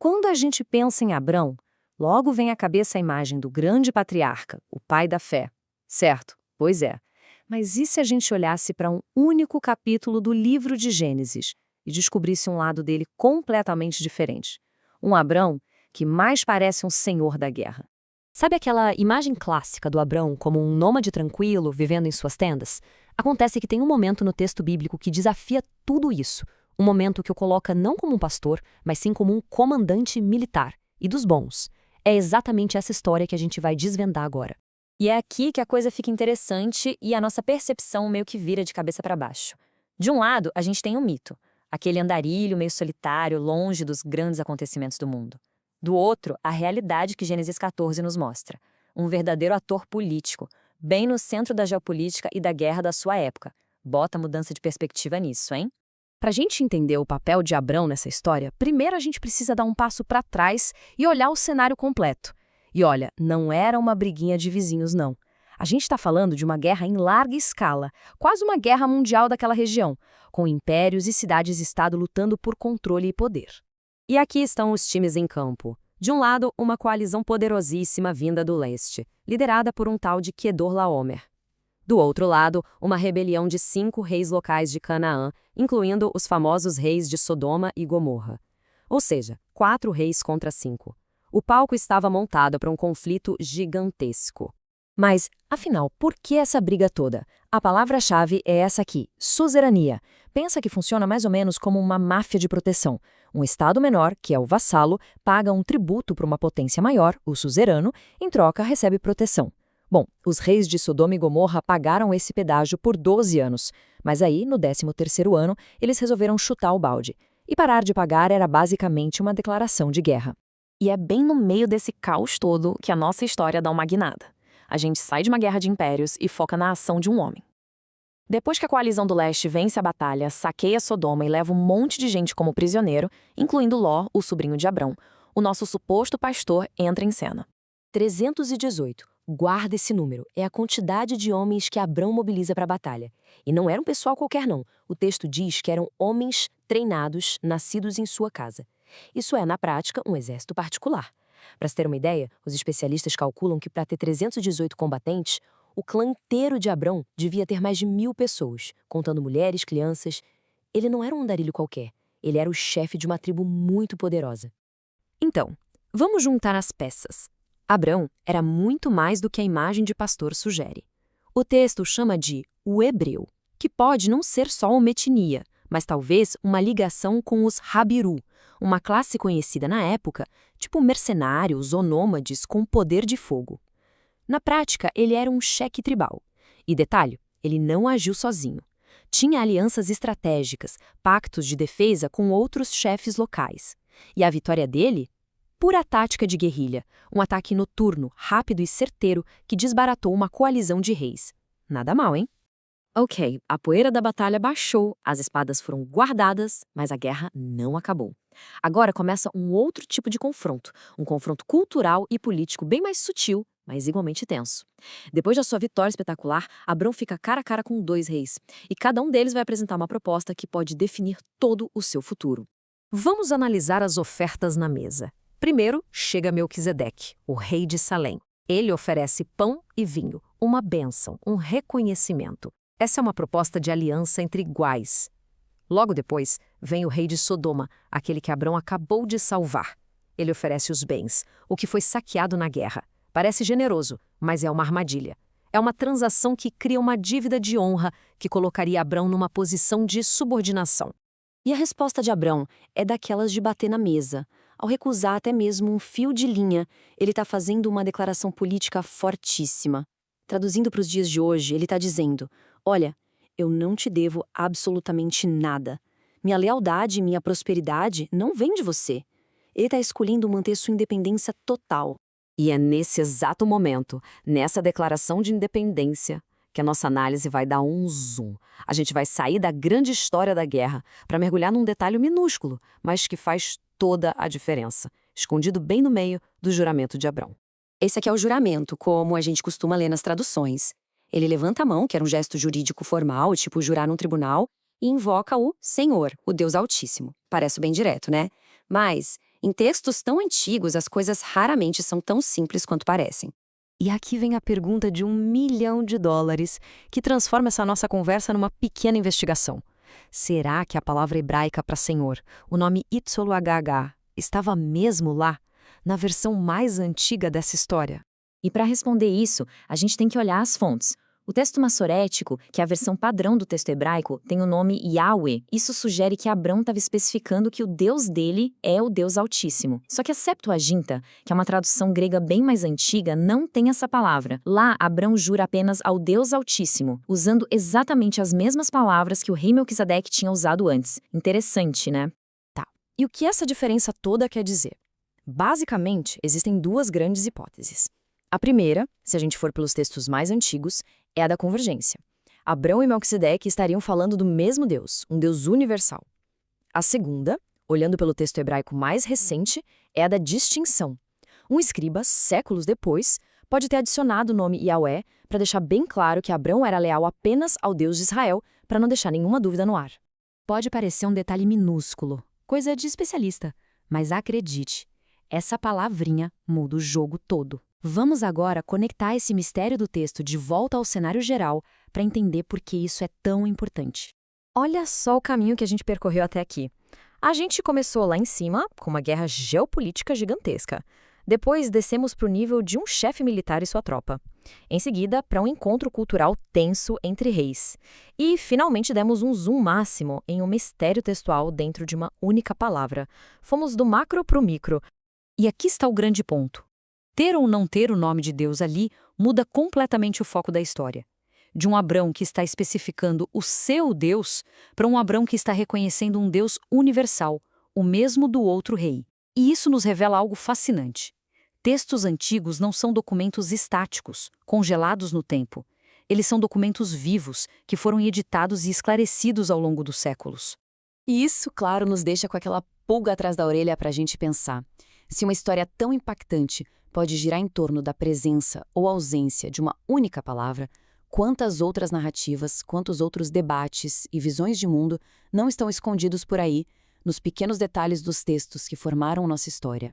Quando a gente pensa em Abrão, logo vem à cabeça a imagem do grande patriarca, o pai da fé. Certo? Pois é. Mas e se a gente olhasse para um único capítulo do livro de Gênesis e descobrisse um lado dele completamente diferente? Um Abrão que mais parece um senhor da guerra. Sabe aquela imagem clássica do Abrão como um nômade tranquilo, vivendo em suas tendas? Acontece que tem um momento no texto bíblico que desafia tudo isso. Um momento que o coloca não como um pastor, mas sim como um comandante militar, e dos bons. É exatamente essa história que a gente vai desvendar agora. E é aqui que a coisa fica interessante e a nossa percepção meio que vira de cabeça para baixo. De um lado, a gente tem o mito, aquele andarilho meio solitário, longe dos grandes acontecimentos do mundo. Do outro, a realidade que Gênesis 14 nos mostra. Um verdadeiro ator político, bem no centro da geopolítica e da guerra da sua época. Bota mudança de perspectiva nisso, hein? Para a gente entender o papel de Abrão nessa história, primeiro a gente precisa dar um passo para trás e olhar o cenário completo. E olha, não era uma briguinha de vizinhos, não. A gente está falando de uma guerra em larga escala, quase uma guerra mundial daquela região, com impérios e cidades-estado lutando por controle e poder. E aqui estão os times em campo. De um lado, uma coalizão poderosíssima vinda do leste, liderada por um tal de Quedorlaomer. Do outro lado, uma rebelião de 5 reis locais de Canaã, incluindo os famosos reis de Sodoma e Gomorra. Ou seja, 4 reis contra 5. O palco estava montado para um conflito gigantesco. Mas, afinal, por que essa briga toda? A palavra-chave é essa aqui, suzerania. Pensa que funciona mais ou menos como uma máfia de proteção. Um estado menor, que é o vassalo, paga um tributo para uma potência maior, o suzerano, em troca recebe proteção. Bom, os reis de Sodoma e Gomorra pagaram esse pedágio por 12 anos, mas aí, no 13º ano, eles resolveram chutar o balde. E parar de pagar era basicamente uma declaração de guerra. E é bem no meio desse caos todo que a nossa história dá uma guinada. A gente sai de uma guerra de impérios e foca na ação de um homem. Depois que a coalizão do leste vence a batalha, saqueia Sodoma e leva um monte de gente como prisioneiro, incluindo Ló, o sobrinho de Abrão, o nosso suposto pastor entra em cena. 318. Guarda esse número. É a quantidade de homens que Abrão mobiliza para a batalha. E não era um pessoal qualquer, não. O texto diz que eram homens treinados, nascidos em sua casa. Isso é, na prática, um exército particular. Para se ter uma ideia, os especialistas calculam que para ter 318 combatentes, o clã inteiro de Abrão devia ter mais de 1000 pessoas, contando mulheres, crianças. Ele não era um andarilho qualquer. Ele era o chefe de uma tribo muito poderosa. Então, vamos juntar as peças. Abrão era muito mais do que a imagem de pastor sugere. O texto chama de o hebreu, que pode não ser só uma etnia, mas talvez uma ligação com os Habiru, uma classe conhecida na época, tipo mercenários ou nômades com poder de fogo. Na prática, ele era um chefe tribal. E detalhe, ele não agiu sozinho. Tinha alianças estratégicas, pactos de defesa com outros chefes locais. E a vitória dele? Pura tática de guerrilha, um ataque noturno, rápido e certeiro que desbaratou uma coalizão de reis. Nada mal, hein? Ok, a poeira da batalha baixou, as espadas foram guardadas, mas a guerra não acabou. Agora começa um outro tipo de confronto, um confronto cultural e político bem mais sutil, mas igualmente tenso. Depois da sua vitória espetacular, Abrão fica cara a cara com 2 reis, e cada um deles vai apresentar uma proposta que pode definir todo o seu futuro. Vamos analisar as ofertas na mesa. Primeiro, chega Melquisedeque, o rei de Salém. Ele oferece pão e vinho, uma bênção, um reconhecimento. Essa é uma proposta de aliança entre iguais. Logo depois, vem o rei de Sodoma, aquele que Abrão acabou de salvar. Ele oferece os bens, o que foi saqueado na guerra. Parece generoso, mas é uma armadilha. É uma transação que cria uma dívida de honra que colocaria Abrão numa posição de subordinação. E a resposta de Abrão é daquelas de bater na mesa. Ao recusar até mesmo um fio de linha, ele está fazendo uma declaração política fortíssima. Traduzindo para os dias de hoje, ele está dizendo: olha, eu não te devo absolutamente nada. Minha lealdade e minha prosperidade não vêm de você. Ele está escolhendo manter sua independência total. E é nesse exato momento, nessa declaração de independência, que a nossa análise vai dar um zoom. A gente vai sair da grande história da guerra para mergulhar num detalhe minúsculo, mas que faz toda a diferença, escondido bem no meio do juramento de Abrão. Esse aqui é o juramento, como a gente costuma ler nas traduções. Ele levanta a mão, que era um gesto jurídico formal, tipo jurar num tribunal, e invoca o Senhor, o Deus Altíssimo. Parece bem direto, né? Mas, Em textos tão antigos, as coisas raramente são tão simples quanto parecem. E aqui vem a pergunta de $1 milhão, que transforma essa nossa conversa numa pequena investigação. Será que a palavra hebraica para Senhor, o nome Yitzhak, estava mesmo lá, na versão mais antiga dessa história? E para responder isso, a gente tem que olhar as fontes. O texto massorético, que é a versão padrão do texto hebraico, tem o nome Yahweh. Isso sugere que Abrão estava especificando que o Deus dele é o Deus Altíssimo. Só que a Septuaginta, que é uma tradução grega bem mais antiga, não tem essa palavra. Lá, Abrão jura apenas ao Deus Altíssimo, usando exatamente as mesmas palavras que o rei Melquisedeque tinha usado antes. Interessante, né? Tá. E o que essa diferença toda quer dizer? Basicamente, existem duas grandes hipóteses. A primeira, se a gente for pelos textos mais antigos, é a da convergência. Abrão e Melquisedeque estariam falando do mesmo Deus, um Deus universal. A segunda, olhando pelo texto hebraico mais recente, é a da distinção. Um escriba, séculos depois, pode ter adicionado o nome Yahweh para deixar bem claro que Abrão era leal apenas ao Deus de Israel, para não deixar nenhuma dúvida no ar. Pode parecer um detalhe minúsculo, coisa de especialista, mas acredite, essa palavrinha muda o jogo todo. Vamos agora conectar esse mistério do texto de volta ao cenário geral para entender por que isso é tão importante. Olha só o caminho que a gente percorreu até aqui. A gente começou lá em cima, com uma guerra geopolítica gigantesca. Depois descemos para o nível de um chefe militar e sua tropa. Em seguida, para um encontro cultural tenso entre reis. E, finalmente, demos um zoom máximo em um mistério textual dentro de uma única palavra. Fomos do macro para o micro. E aqui está o grande ponto. Ter ou não ter o nome de Deus ali muda completamente o foco da história. De um Abrão que está especificando o seu Deus para um Abrão que está reconhecendo um Deus universal, o mesmo do outro rei. E isso nos revela algo fascinante. Textos antigos não são documentos estáticos, congelados no tempo. Eles são documentos vivos, que foram editados e esclarecidos ao longo dos séculos. E isso, claro, nos deixa com aquela pulga atrás da orelha para a gente pensar. Se uma história tão impactante pode girar em torno da presença ou ausência de uma única palavra, quantas outras narrativas, quantos outros debates e visões de mundo não estão escondidos por aí, nos pequenos detalhes dos textos que formaram nossa história?